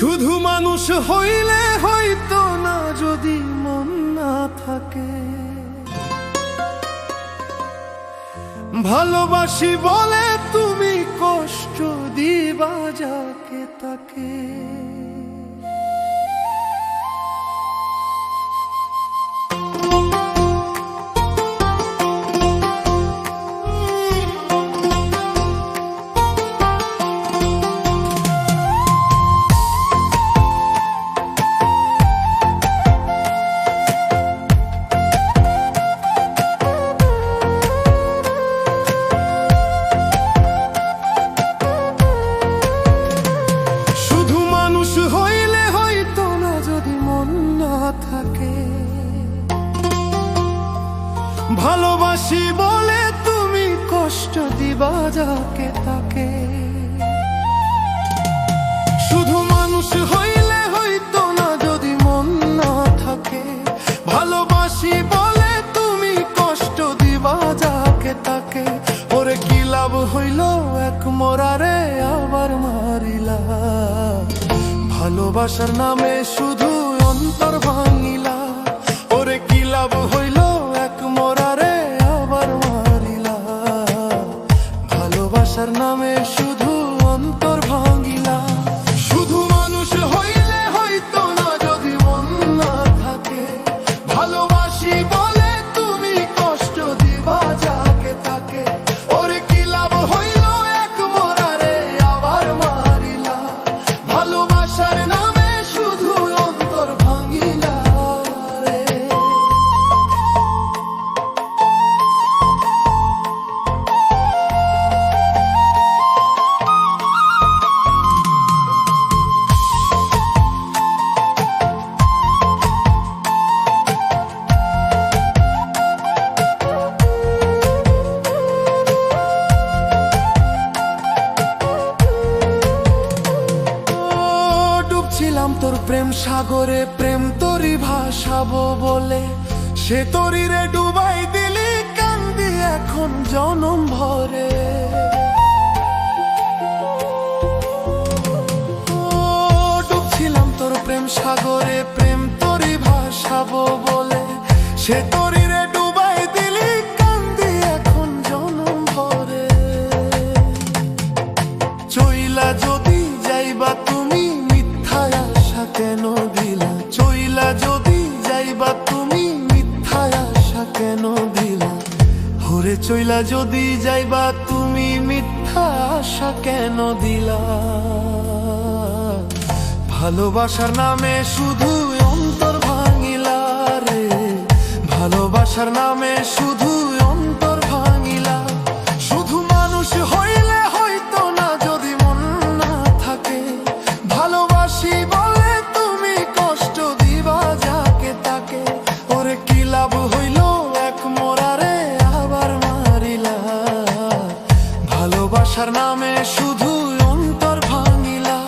শুধু মানুষ হইলে হইতো না যদি মন না থাকে। ভালোবাসি বলে তুমি কষ্ট দিবা যাকে তাকে। ভালোবাসি বলে তুমি কষ্ট দিবা যাকে তাকে। শুধু মানুষ হইলে হইতো না যদি মন না থাকে। ভালোবাসি বলে তুমি কষ্ট দিবা যাকে তাকে। ওরে কি লাভ হইল এক মরারে আবার মারিলা। ভালোবাসার নামে শুধু অন্তর ভাঙিলা। ওরে কি লাভ হইল এক মরারে আবার মারিলা। ভালোবাসার নামে শুধু অন্তর ভাঙিলা। শুধু মানুষ হইলে হইতো না যদি মন না থাকে। ভালোবাসি বলে তুমি কষ্ট দিবা যাকে তাকে। ওরে কি লাভ হইল এক মরারে আবার মারিলা। ভালোবাসার নামে শুধু অন্তর ভাঙিলা রে। তোর প্রেম সাগরে প্রেম তোরি ভাসাবো বলে। সে তরি রে ডুবাই দিলি কান্দি এখন জনম ভরে। ডুবছিলাম তোর প্রেম সাগরে প্রেম তোরি ভাসাবো বলে। সে তরি রে ডুবাই দিলি কান্দি এখন জনম ভরে। চইলা যদি যাইবা তুমি কেন দিলা। চইলা যদি যাইবা তুমি মিথ্যা আশা কেন দিলা। হরে চইলা যদি যাইবা তুমি মিথ্যা আশা কেন দিলা। ভালোবাসার নামে শুধু অন্তর ভাঙিলা রে। ভালোবাসার নামে শুধু অন্তর ভাঙিলা। শুধু মানুষ হইলে হইতো না যদি মন না থাকে। ভালোবাসি বলে তুমি কষ্ট দিবা যাকে তাকে। ওরে কি লাভ হইল এক মরারে আবার মারিলা। ভালোবাসার নামে শুধু অন্তর ভাঙিলা।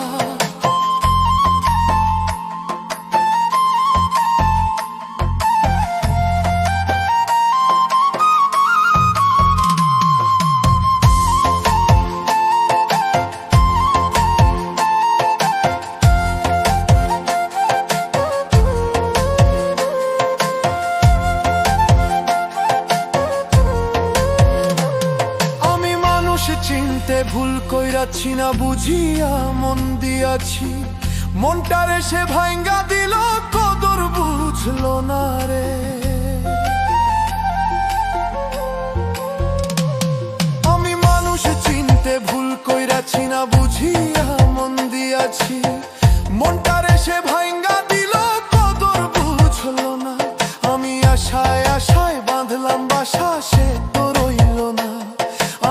চিনতে ভুল কইরাছি না বুঝিয়া মন দিয়াছি। মনটারে সে ভাঙ্গা দিল কদর বুঝলো না রে। আমি মানুষ চিনতে ভুল কইরাছি না বুঝিয়া মন দিয়াছি। মনটারে সে ভাঙ্গা দিল কদর বুঝলো না। আমি আশায় আশায় বাঁধলাম বাসা সে তো রইল না।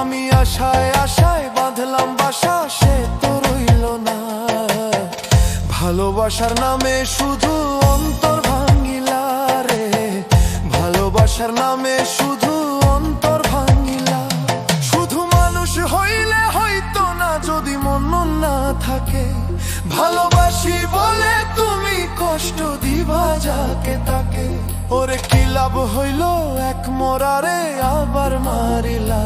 আমি আশায় আশায় বাঁধলাম বাসা সে তো রইল না। ভালোবাসার নামে শুধু অন্তর ভাঙিলা রে। ভালোবাসার নামে শুধু অন্তর ভাঙিলা। শুধু মানুষ হইলে হইতো না যদি মন না থাকে। ভালোবাসি বলে তুমি কষ্ট দিবা যাকে তাকে। ওরে কি লাভ হইল এক মরারে আবার মারিলা।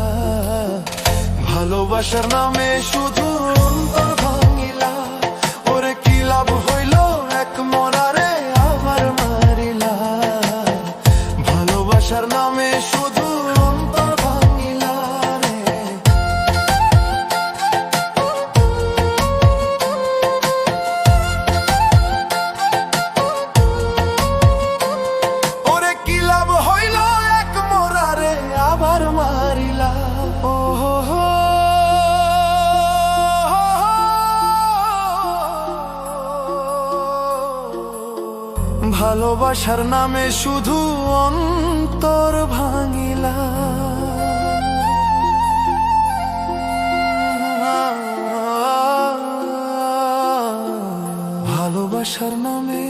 ভালোবাসার নামে শুধু অন্তর ভাঙিলা। ওরে কি লাভ ভালোবাসার নামে শুধু অন্তর ভাঙিলা। ভালোবাসার নামে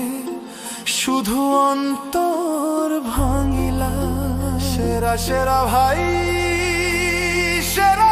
শুধু অন্তর ভাঙিলা। সেরা সেরা ভাই, সেরা